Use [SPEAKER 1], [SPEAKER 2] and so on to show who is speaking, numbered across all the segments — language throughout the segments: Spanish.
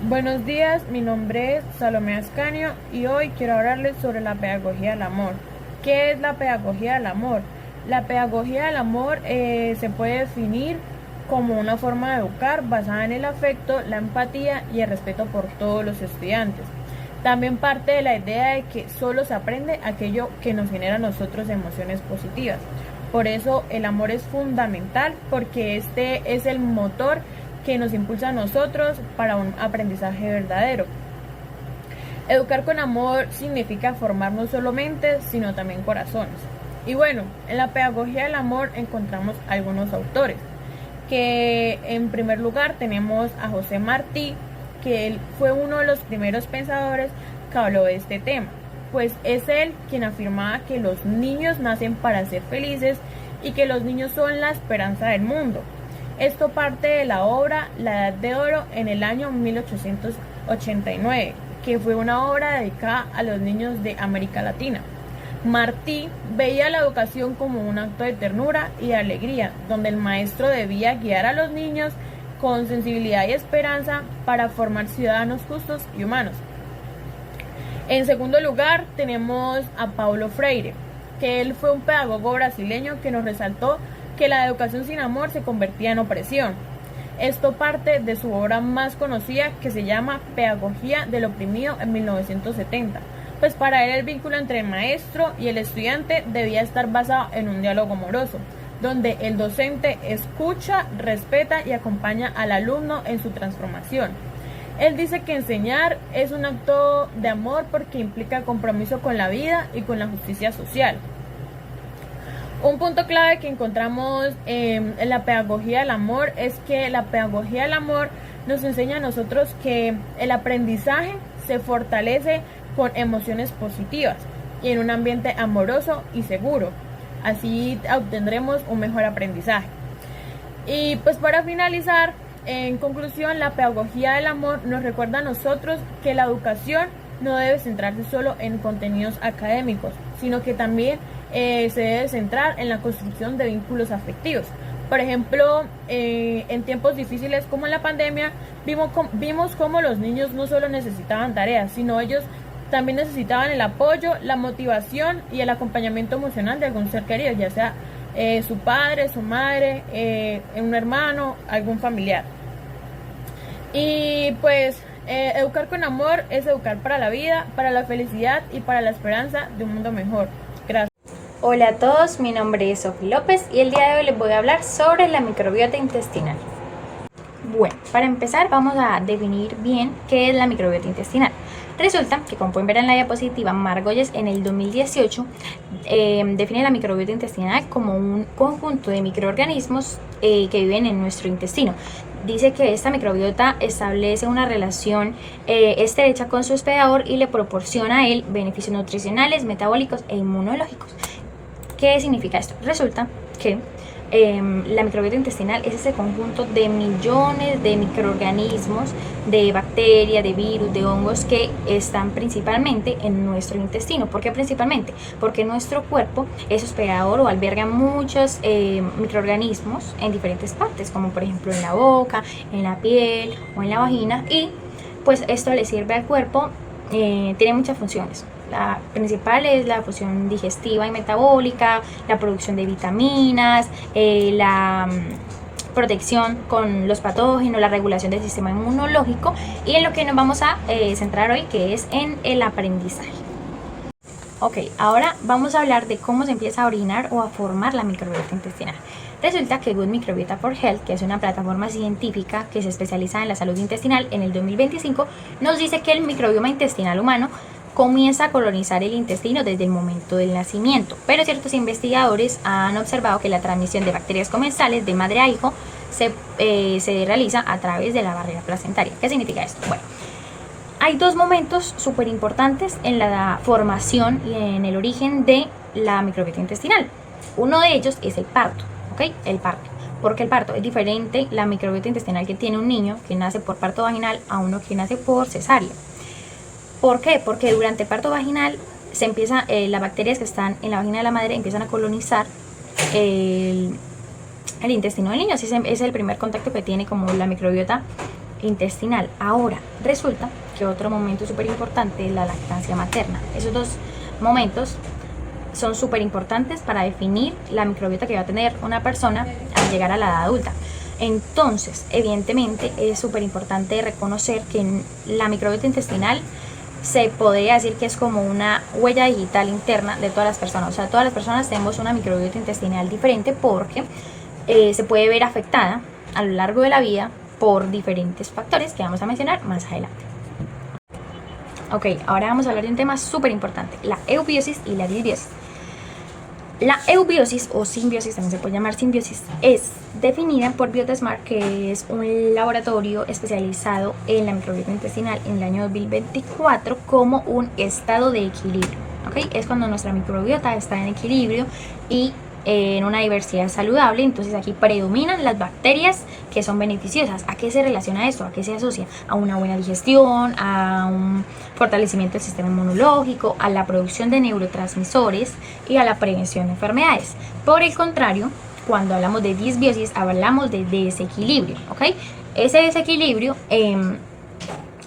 [SPEAKER 1] Buenos días, mi nombre es Salomé Ascanio y hoy quiero hablarles sobre la pedagogía del amor. ¿Qué es la pedagogía del amor? La pedagogía del amor se puede definir como una forma de educar basada en el afecto, la empatía y el respeto por todos los estudiantes. También parte de la idea de que solo se aprende aquello que nos genera a nosotros emociones positivas. Por eso el amor es fundamental, porque este es el motor que nos impulsa a nosotros para un aprendizaje verdadero. Educar con amor significa formar no solo mentes, sino también corazones. Y bueno, en la pedagogía del amor encontramos algunos autores, que en primer lugar tenemos a José Martí, que él fue uno de los primeros pensadores que habló de este tema, pues es él quien afirmaba que los niños nacen para ser felices y que los niños son la esperanza del mundo. Esto parte de la obra La Edad de Oro en el año 1889, que fue una obra dedicada a los niños de América Latina. Martí veía la educación como un acto de ternura y de alegría, donde el maestro debía guiar a los niños con sensibilidad y esperanza para formar ciudadanos justos y humanos. En segundo lugar, tenemos a Paulo Freire, que él fue un pedagogo brasileño que nos resaltó que la educación sin amor se convertía en opresión. Esto parte de su obra más conocida, que se llama Pedagogía del Oprimido, en 1970. Pues para él el vínculo entre el maestro y el estudiante debía estar basado en un diálogo amoroso, donde el docente escucha, respeta y acompaña al alumno en su transformación. Él dice que enseñar es un acto de amor porque implica compromiso con la vida y con la justicia social. Un punto clave que encontramos en la pedagogía del amor es que la pedagogía del amor nos enseña a nosotros que el aprendizaje se fortalece con emociones positivas y en un ambiente amoroso y seguro. Así obtendremos un mejor aprendizaje. Y pues para finalizar, en conclusión, la pedagogía del amor nos recuerda a nosotros que la educación no debe centrarse solo en contenidos académicos, sino que también se debe centrar en la construcción de vínculos afectivos. Por ejemplo, en tiempos difíciles como en la pandemia, vimos cómo los niños no solo necesitaban tareas, sino ellos también necesitaban el apoyo, la motivación y el acompañamiento emocional de algún ser querido, ya sea su padre, su madre, un hermano, algún familiar. Y pues educar con amor es educar para la vida, para la felicidad y para la esperanza de un mundo mejor. Gracias.
[SPEAKER 2] Hola a todos, mi nombre es Sofía López y el día de hoy les voy a hablar sobre la microbiota intestinal. Bueno, para empezar vamos a definir bien qué es la microbiota intestinal. Resulta que, como pueden ver en la diapositiva, Margolles en el 2018 define la microbiota intestinal como un conjunto de microorganismos que viven en nuestro intestino. Dice que esta microbiota establece una relación estrecha con su hospedador y le proporciona a él beneficios nutricionales, metabólicos e inmunológicos. ¿Qué significa esto? Resulta que la microbiota intestinal es ese conjunto de millones de microorganismos, de bacterias, de virus, de hongos que están principalmente en nuestro intestino. ¿Por qué principalmente? Porque nuestro cuerpo es hospedador o alberga muchos microorganismos en diferentes partes, como por ejemplo en la boca, en la piel o en la vagina, y pues esto le sirve al cuerpo, tiene muchas funciones. La principal es la función digestiva y metabólica, la producción de vitaminas, la protección con los patógenos, la regulación del sistema inmunológico, y en lo que nos vamos a centrar hoy, que es en el aprendizaje. Ok, ahora vamos a hablar de cómo se empieza a originar o a formar la microbiota intestinal. Resulta que Good Microbiota for Health, que es una plataforma científica que se especializa en la salud intestinal, en el 2025 nos dice que el microbioma intestinal humano comienza a colonizar el intestino desde el momento del nacimiento, pero ciertos investigadores han observado que la transmisión de bacterias comensales de madre a hijo se realiza a través de la barrera placentaria. ¿Qué significa esto? Bueno, hay dos momentos súper importantes en la formación y en el origen de la microbiota intestinal. Uno de ellos es el parto, ¿ok? El parto. Porque el parto es diferente, la microbiota intestinal que tiene un niño que nace por parto vaginal a uno que nace por cesárea. ¿Por qué? Porque durante el parto vaginal las bacterias que están en la vagina de la madre empiezan a colonizar el intestino del niño. Así es el primer contacto que tiene como la microbiota intestinal. Ahora, resulta que otro momento súper importante es la lactancia materna. Esos dos momentos son súper importantes para definir la microbiota que va a tener una persona al llegar a la edad adulta. Entonces, evidentemente, es súper importante reconocer que la microbiota intestinal se podría decir que es como una huella digital interna de todas las personas. O sea, todas las personas tenemos una microbiota intestinal diferente porque se puede ver afectada a lo largo de la vida por diferentes factores que vamos a mencionar más adelante. Ok, ahora vamos a hablar de un tema súper importante, la eubiosis y la disbiosis. La eubiosis o simbiosis, también se puede llamar simbiosis, es definida por Biotesmart, que es un laboratorio especializado en la microbiota intestinal en el año 2024 como un estado de equilibrio. ¿Okay? Es cuando nuestra microbiota está en equilibrio y en una diversidad saludable. Entonces aquí predominan las bacterias que son beneficiosas. ¿A qué se relaciona esto? ¿A qué se asocia? A una buena digestión, a un fortalecimiento del sistema inmunológico, a la producción de neurotransmisores y a la prevención de enfermedades. Por el contrario, cuando hablamos de disbiosis, hablamos de desequilibrio, ¿ok? Ese desequilibrio,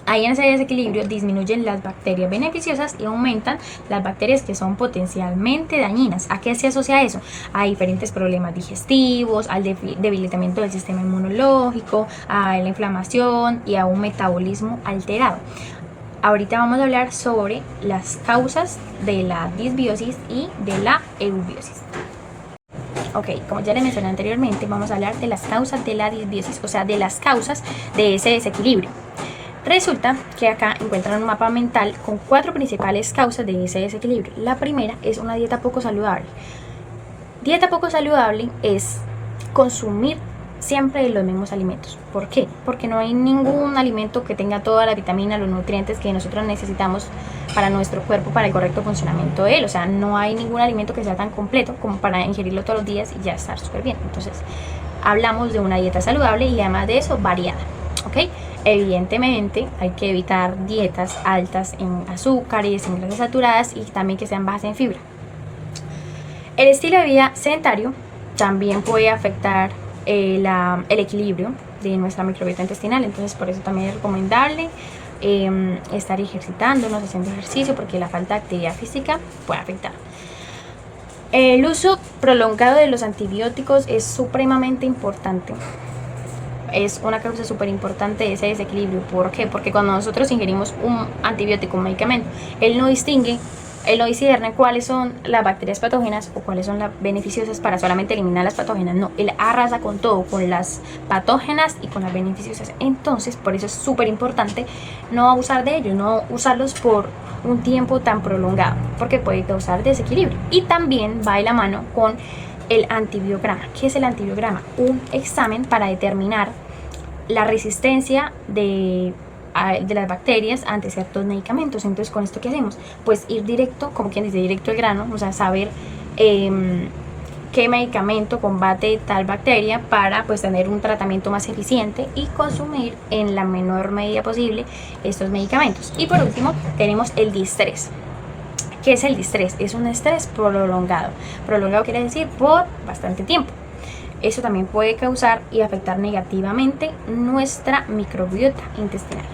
[SPEAKER 2] ahí en ese desequilibrio disminuyen las bacterias beneficiosas y aumentan las bacterias que son potencialmente dañinas. ¿A qué se asocia eso? A diferentes problemas digestivos, al debilitamiento del sistema inmunológico, a la inflamación y a un metabolismo alterado. Ahorita vamos a hablar sobre las causas de la disbiosis y de la eubiosis. Ok, como ya les mencioné anteriormente, vamos a hablar de las causas de la disbiosis, o sea, de las causas de ese desequilibrio. Resulta que acá encuentran un mapa mental con 4 principales causas de ese desequilibrio. La primera es una dieta poco saludable. Dieta poco saludable es consumir siempre los mismos alimentos. ¿Por qué? Porque no hay ningún alimento que tenga todas las vitaminas, los nutrientes que nosotros necesitamos para nuestro cuerpo, para el correcto funcionamiento de él. O sea, no hay ningún alimento que sea tan completo como para ingerirlo todos los días y ya estar súper bien. Entonces, hablamos de una dieta saludable y además de eso, variada. ¿Ok? Evidentemente hay que evitar dietas altas en azúcares, en grasas saturadas y también que sean bajas en fibra. El estilo de vida sedentario también puede afectar el equilibrio de nuestra microbiota intestinal. Entonces por eso también es recomendable estar ejercitándonos, haciendo ejercicio, porque la falta de actividad física puede afectar. El uso prolongado de los antibióticos es supremamente importante. Es una causa súper importante de ese desequilibrio. ¿Por qué? Porque cuando nosotros ingerimos un antibiótico, un medicamento, él no discierne cuáles son las bacterias patógenas o cuáles son las beneficiosas para solamente eliminar las patógenas. No, él arrasa con todo, con las patógenas y con las beneficiosas. Entonces, por eso es súper importante no abusar de ellos, no usarlos por un tiempo tan prolongado, porque puede causar desequilibrio. Y también va de la mano con el antibiograma. ¿Qué es el antibiograma? Un examen para determinar la resistencia de las bacterias ante ciertos medicamentos. Entonces, ¿con esto qué hacemos? Pues ir directo, como quien dice, directo al grano, o sea, saber qué medicamento combate tal bacteria para pues tener un tratamiento más eficiente y consumir en la menor medida posible estos medicamentos. Y por último, tenemos el distrés. ¿Qué es el distrés? Es un estrés prolongado. Prolongado quiere decir por bastante tiempo. Eso también puede causar y afectar negativamente nuestra microbiota intestinal.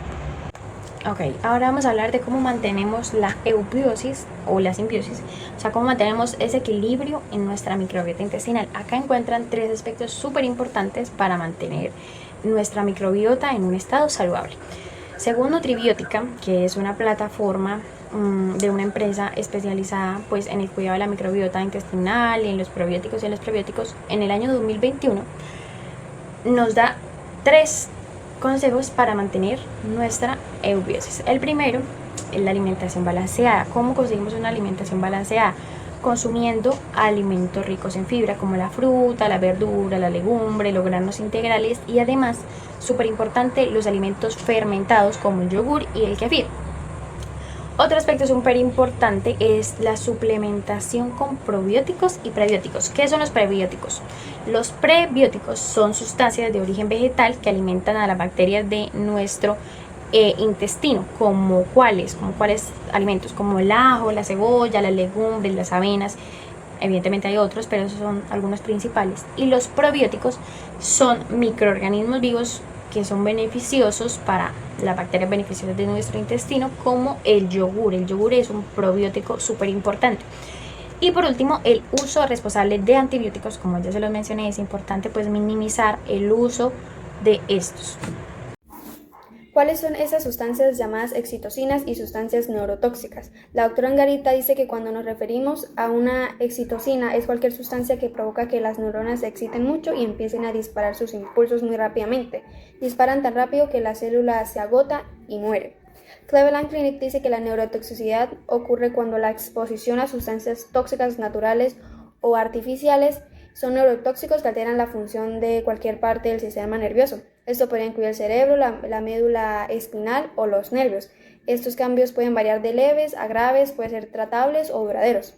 [SPEAKER 2] Ok, ahora vamos a hablar de cómo mantenemos la eubiosis o la simbiosis, o sea, cómo mantenemos ese equilibrio en nuestra microbiota intestinal. Acá encuentran 3 aspectos súper importantes para mantener nuestra microbiota en un estado saludable. Según Nutribiótica, que es una plataforma de una empresa especializada pues en el cuidado de la microbiota intestinal y en los probióticos y en los prebióticos, en el año 2021 nos da 3 consejos para mantener nuestra eubiosis. El primero es la alimentación balanceada. ¿Cómo conseguimos una alimentación balanceada? Consumiendo alimentos ricos en fibra como la fruta, la verdura, la legumbre, los granos integrales y además, súper importante, los alimentos fermentados como el yogur y el kefir. Otro aspecto súper importante es la suplementación con probióticos y prebióticos. ¿Qué son los prebióticos? Los prebióticos son sustancias de origen vegetal que alimentan a las bacterias de nuestro intestino, como cuáles alimentos, como el ajo, la cebolla, las legumbres, las avenas. Evidentemente hay otros, pero esos son algunos principales. Y los probióticos son microorganismos vivos que son beneficiosos para las bacterias beneficiosas de nuestro intestino, como el yogur. El yogur es un probiótico súper importante. Y por último, el uso responsable de antibióticos, como ya se los mencioné, es importante pues minimizar el uso de estos.
[SPEAKER 3] ¿Cuáles son esas sustancias llamadas excitocinas y sustancias neurotóxicas? La doctora Angarita dice que cuando nos referimos a una excitocina es cualquier sustancia que provoca que las neuronas se exciten mucho y empiecen a disparar sus impulsos muy rápidamente. Disparan tan rápido que la célula se agota y muere. Cleveland Clinic dice que la neurotoxicidad ocurre cuando la exposición a sustancias tóxicas naturales o artificiales son neurotóxicos que alteran la función de cualquier parte del sistema nervioso. Esto podría incluir el cerebro, la médula espinal o los nervios. Estos cambios pueden variar de leves a graves, pueden ser tratables o duraderos.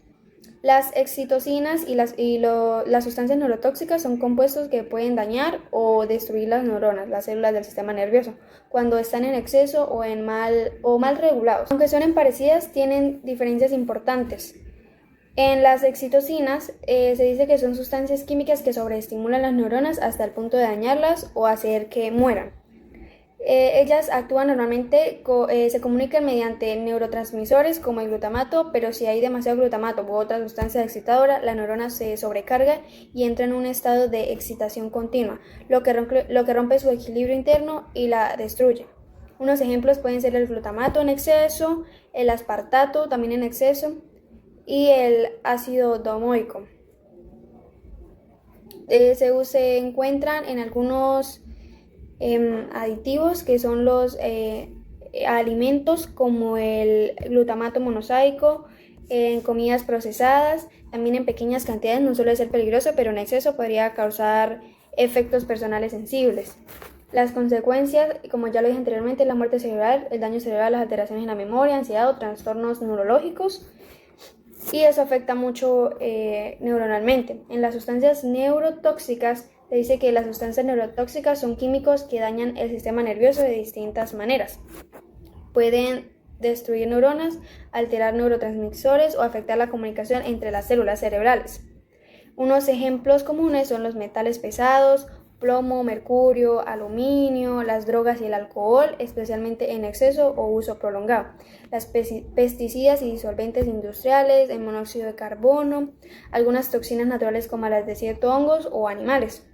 [SPEAKER 3] Las excitocinas y las sustancias neurotóxicas son compuestos que pueden dañar o destruir las neuronas, las células del sistema nervioso, cuando están en exceso o mal regulados. Aunque suenen parecidas, tienen diferencias importantes. En las excitocinas se dice que son sustancias químicas que sobreestimulan las neuronas hasta el punto de dañarlas o hacer que mueran. Ellas actúan normalmente, se comunican mediante neurotransmisores como el glutamato, pero si hay demasiado glutamato u otra sustancia excitadora, la neurona se sobrecarga y entra en un estado de excitación continua, lo que rompe su equilibrio interno y la destruye. Unos ejemplos pueden ser el glutamato en exceso, el aspartato también en exceso y el ácido domoico. Se encuentran en algunos aditivos que son los alimentos como el glutamato monosaico, en comidas procesadas, también en pequeñas cantidades no suele ser peligroso, pero en exceso podría causar efectos personales sensibles. Las consecuencias, como ya lo dije anteriormente, la muerte cerebral, el daño cerebral, las alteraciones en la memoria, ansiedad o trastornos neurológicos. Y eso afecta mucho neuronalmente. En las sustancias neurotóxicas se dice que las sustancias neurotóxicas son químicos que dañan el sistema nervioso de distintas maneras. Pueden destruir neuronas, alterar neurotransmisores o afectar la comunicación entre las células cerebrales. Unos ejemplos comunes son los metales pesados, plomo, mercurio, aluminio, las drogas y el alcohol, especialmente en exceso o uso prolongado, las pesticidas y disolventes industriales, el monóxido de carbono, algunas toxinas naturales como las de ciertos hongos o animales.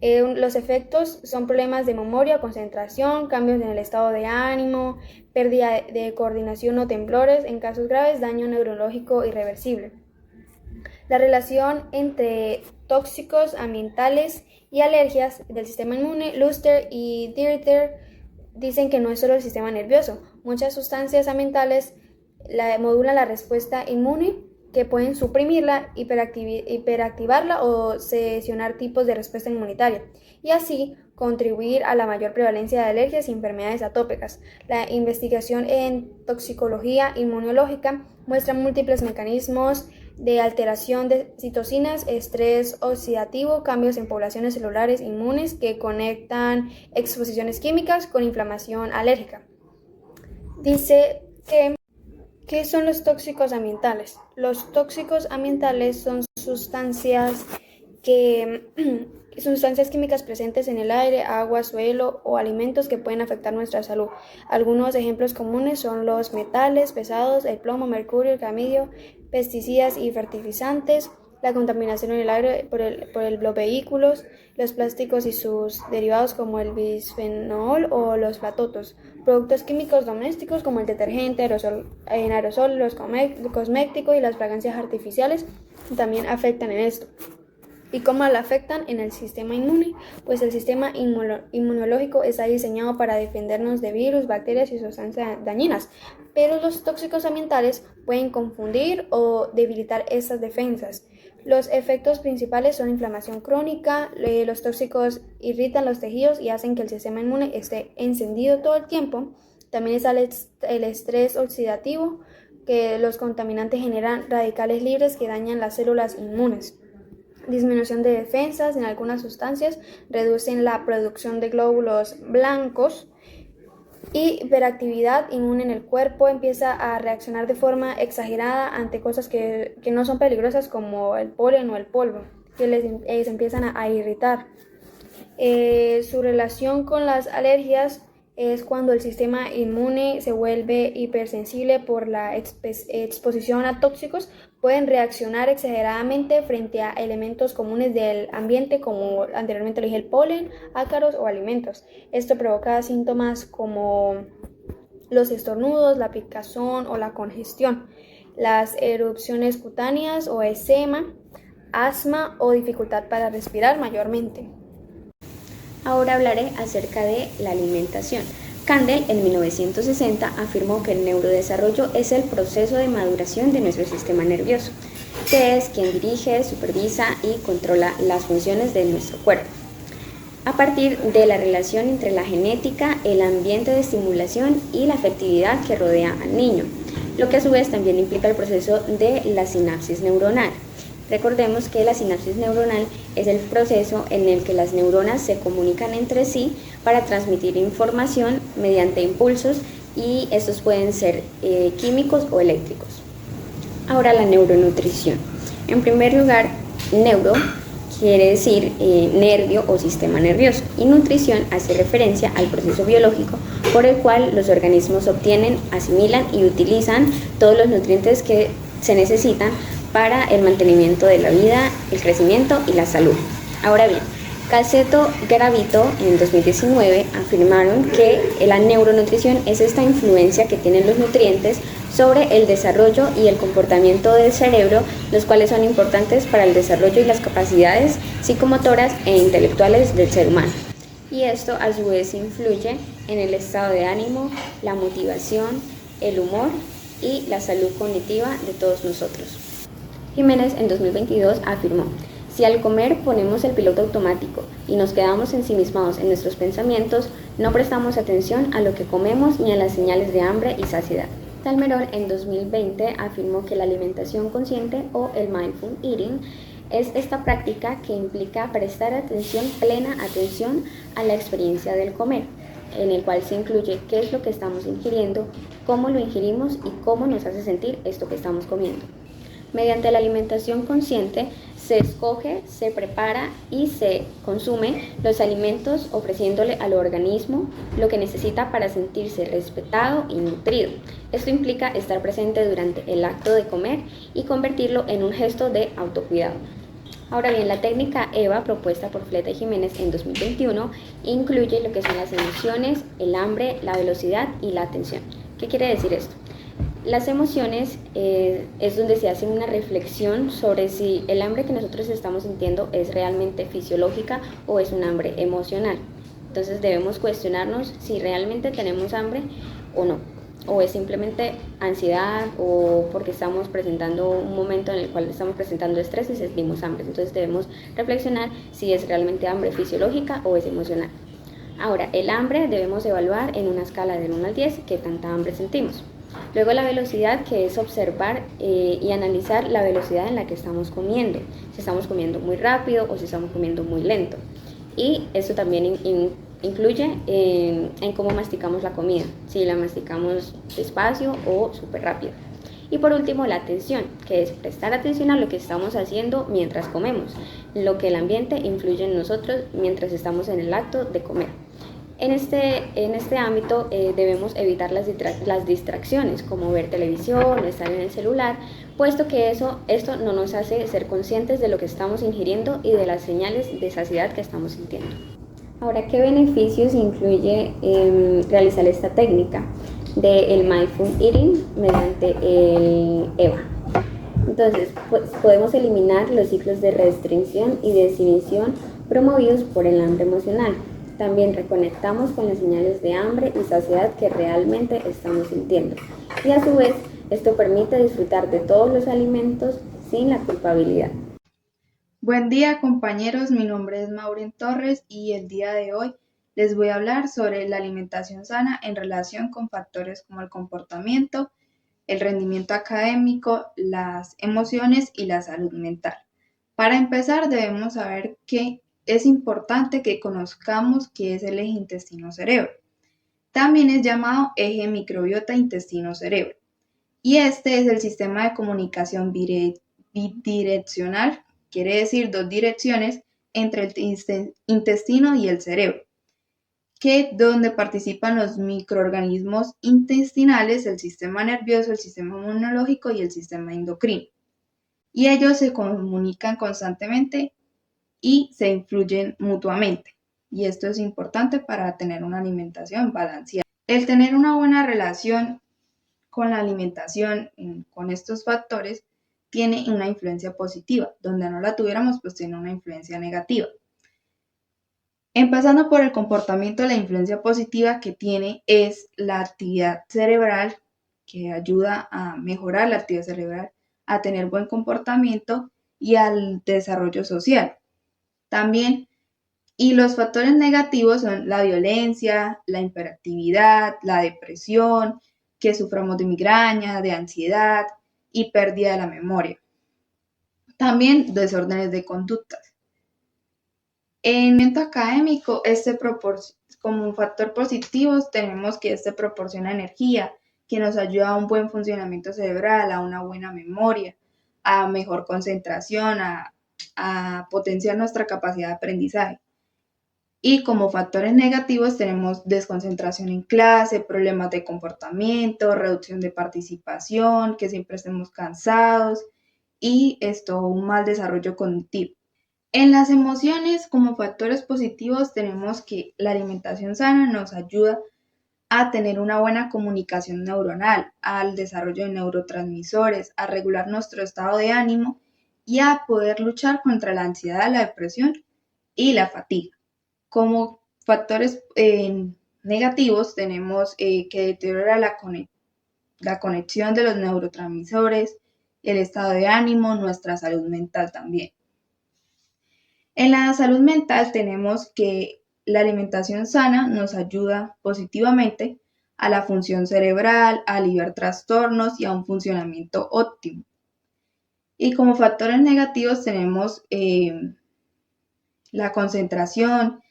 [SPEAKER 3] Los efectos son problemas de memoria, concentración, cambios en el estado de ánimo, pérdida de coordinación o temblores, en casos graves, daño neurológico irreversible. La relación entre tóxicos ambientales y alergias del sistema inmune, Luster y Dieter dicen que no es solo el sistema nervioso. Muchas sustancias ambientales modulan la respuesta inmune, que pueden suprimirla, hiperactivarla o seleccionar tipos de respuesta inmunitaria y así contribuir a la mayor prevalencia de alergias y enfermedades atópicas. La investigación en toxicología inmunológica muestra múltiples mecanismos de alteración de citocinas, estrés oxidativo, cambios en poblaciones celulares inmunes que conectan exposiciones químicas con inflamación alérgica. Dice que ¿qué son los tóxicos ambientales? Los tóxicos ambientales son sustancias químicas presentes en el aire, agua, suelo o alimentos que pueden afectar nuestra salud. Algunos ejemplos comunes son los metales pesados, el plomo, mercurio, el cadmio, pesticidas y fertilizantes, la contaminación en el aire por los vehículos, los plásticos y sus derivados como el bisfenol o los platotos, productos químicos domésticos como el detergente, aerosol, los cosméticos y las fragancias artificiales también afectan en esto. ¿Y cómo la afectan en el sistema inmune? Pues el sistema inmunológico está diseñado para defendernos de virus, bacterias y sustancias dañinas, pero los tóxicos ambientales pueden confundir o debilitar esas defensas. Los efectos principales son inflamación crónica, los tóxicos irritan los tejidos y hacen que el sistema inmune esté encendido todo el tiempo. También está el estrés oxidativo, que los contaminantes generan radicales libres que dañan las células inmunes. Disminución de defensas en algunas sustancias reducen la producción de glóbulos blancos y hiperactividad inmune en el cuerpo empieza a reaccionar de forma exagerada ante cosas que no son peligrosas como el polen o el polvo, que les empiezan a irritar. Su relación con las alergias es cuando el sistema inmune se vuelve hipersensible por la exposición a tóxicos. Pueden reaccionar exageradamente frente a elementos comunes del ambiente, como anteriormente lo dije, el polen, ácaros o alimentos. Esto provoca síntomas como los estornudos, la picazón o la congestión, las erupciones cutáneas o eczema, asma o dificultad para respirar mayormente.
[SPEAKER 4] Ahora hablaré acerca de la alimentación. Kandel en 1960 afirmó que el neurodesarrollo es el proceso de maduración de nuestro sistema nervioso, que es quien dirige, supervisa y controla las funciones de nuestro cuerpo, a partir de la relación entre la genética, el ambiente de estimulación y la afectividad que rodea al niño, lo que a su vez también implica el proceso de la sinapsis neuronal. Recordemos que la sinapsis neuronal es el proceso en el que las neuronas se comunican entre sí para transmitir información mediante impulsos, y estos pueden ser químicos o eléctricos. Ahora, la neuronutrición. En primer lugar, neuro quiere decir nervio o sistema nervioso, y nutrición hace referencia al proceso biológico por el cual los organismos obtienen, asimilan y utilizan todos los nutrientes que se necesitan para el mantenimiento de la vida, el crecimiento y la salud. Ahora bien, Calceto Garavito en 2019 afirmaron que la neuronutrición es esta influencia que tienen los nutrientes sobre el desarrollo y el comportamiento del cerebro, los cuales son importantes para el desarrollo y las capacidades psicomotoras e intelectuales del ser humano. Y esto a su vez influye en el estado de ánimo, la motivación, el humor y la salud cognitiva de todos nosotros. Jiménez en 2022 afirmó: si al comer ponemos el piloto automático y nos quedamos ensimismados en nuestros pensamientos, no prestamos atención a lo que comemos ni a las señales de hambre y saciedad. Talmerol en 2020 afirmó que la alimentación consciente o el mindful eating es esta práctica que implica prestar atención, plena atención a la experiencia del comer, en el cual se incluye qué es lo que estamos ingiriendo, cómo lo ingerimos y cómo nos hace sentir esto que estamos comiendo. Mediante la alimentación consciente se escoge, se prepara y se consume los alimentos, ofreciéndole al organismo lo que necesita para sentirse respetado y nutrido. Esto implica estar presente durante el acto de comer y convertirlo en un gesto de autocuidado. Ahora bien, la técnica EVA propuesta por Fleta y Jiménez en 2021 incluye lo que son las emociones, el hambre, la velocidad y la atención. ¿Qué quiere decir esto? Las emociones es donde se hace una reflexión sobre si el hambre que nosotros estamos sintiendo es realmente fisiológica o es un hambre emocional. Entonces debemos cuestionarnos si realmente tenemos hambre o no, o es simplemente ansiedad o porque estamos presentando un momento en el cual estamos presentando estrés y sentimos hambre. Entonces debemos reflexionar si es realmente hambre fisiológica o es emocional. Ahora, el hambre debemos evaluar en una escala del 1 al 10 qué tanta hambre sentimos. Luego la velocidad, que es observar y analizar la velocidad en la que estamos comiendo, si estamos comiendo muy rápido o si estamos comiendo muy lento. Y eso también incluye en cómo masticamos la comida, si la masticamos despacio o súper rápido. Y por último, la atención, que es prestar atención a lo que estamos haciendo mientras comemos, lo que el ambiente influye en nosotros mientras estamos en el acto de comer. En este ámbito debemos evitar las distracciones, como ver televisión o estar en el celular, puesto que esto no nos hace ser conscientes de lo que estamos ingiriendo y de las señales de saciedad que estamos sintiendo. Ahora, ¿qué beneficios incluye realizar esta técnica del mindful eating mediante el EVA? Entonces, podemos eliminar los ciclos de restricción y desinhibición promovidos por el hambre emocional. También reconectamos con las señales de hambre y saciedad que realmente estamos sintiendo. Y a su vez, esto permite disfrutar de todos los alimentos sin la culpabilidad.
[SPEAKER 5] Buen día, compañeros, mi nombre es Maureen Torres y el día de hoy les voy a hablar sobre la alimentación sana en relación con factores como el comportamiento, el rendimiento académico, las emociones y la salud mental. Para empezar, debemos saber que es importante que conozcamos qué es el eje intestino-cerebro. También es llamado eje microbiota intestino-cerebro. Y este es el sistema de comunicación bidireccional, quiere decir dos direcciones, entre el intestino y el cerebro, donde participan los microorganismos intestinales, el sistema nervioso, el sistema inmunológico y el sistema endocrino. Y ellos se comunican constantemente y se influyen mutuamente. Y esto es importante para tener una alimentación balanceada. El tener una buena relación con la alimentación, con estos factores, tiene una influencia positiva. Donde no la tuviéramos, pues tiene una influencia negativa. Empezando por el comportamiento, la influencia positiva que tiene es la actividad cerebral, que ayuda a mejorar la actividad cerebral, a tener buen comportamiento y al desarrollo social. También, y los factores negativos son la violencia, la hiperactividad, la depresión, que suframos de migraña, de ansiedad y pérdida de la memoria. También desórdenes de conductas. En el momento académico, como un factor positivo, tenemos que proporciona energía, que nos ayuda a un buen funcionamiento cerebral, a una buena memoria, a mejor concentración, a potenciar nuestra capacidad de aprendizaje. Y como factores negativos tenemos desconcentración en clase, problemas de comportamiento, reducción de participación, que siempre estemos cansados y un mal desarrollo cognitivo. En las emociones, como factores positivos, tenemos que la alimentación sana nos ayuda a tener una buena comunicación neuronal, al desarrollo de neurotransmisores, a regular nuestro estado de ánimo y a poder luchar contra la ansiedad, la depresión y la fatiga. Como factores negativos tenemos que deteriora la conexión de los neurotransmisores, el estado de ánimo, nuestra salud mental también. En la salud mental tenemos que la alimentación sana nos ayuda positivamente a la función cerebral, a aliviar trastornos y a un funcionamiento óptimo. Y como factores negativos tenemos la concentración,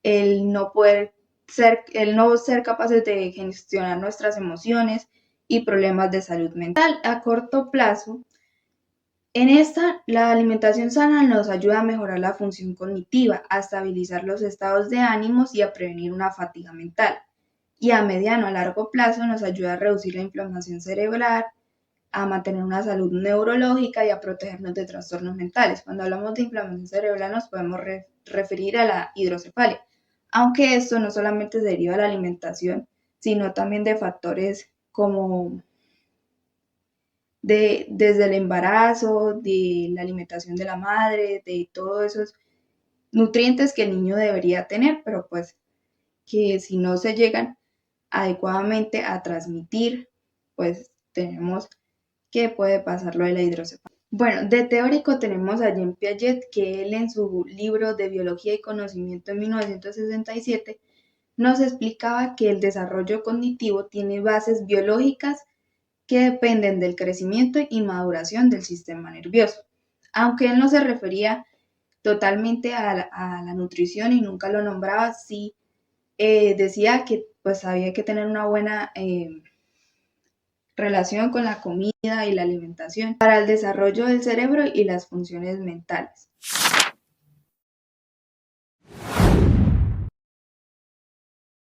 [SPEAKER 5] el no ser capaces de gestionar nuestras emociones y problemas de salud mental. A corto plazo, la alimentación sana nos ayuda a mejorar la función cognitiva, a estabilizar los estados de ánimos y a prevenir una fatiga mental. Y a mediano a largo plazo nos ayuda a reducir la inflamación cerebral, a mantener una salud neurológica y a protegernos de trastornos mentales. Cuando hablamos de inflamación cerebral nos podemos referir a la hidrocefalia, aunque esto no solamente se deriva de la alimentación, sino también de factores como desde el embarazo, de la alimentación de la madre, de todos esos nutrientes que el niño debería tener, pero pues que si no se llegan adecuadamente a transmitir, pues tenemos que puede pasar lo de la hidrocefalia. Bueno, de teórico tenemos a Jean Piaget, que él en su libro de Biología y Conocimiento en 1967 nos explicaba que el desarrollo cognitivo tiene bases biológicas que dependen del crecimiento y maduración del sistema nervioso. Aunque él no se refería totalmente a la nutrición y nunca lo nombraba, sí decía que pues había que tener una buena relación con la comida y la alimentación para el desarrollo del cerebro y las funciones mentales.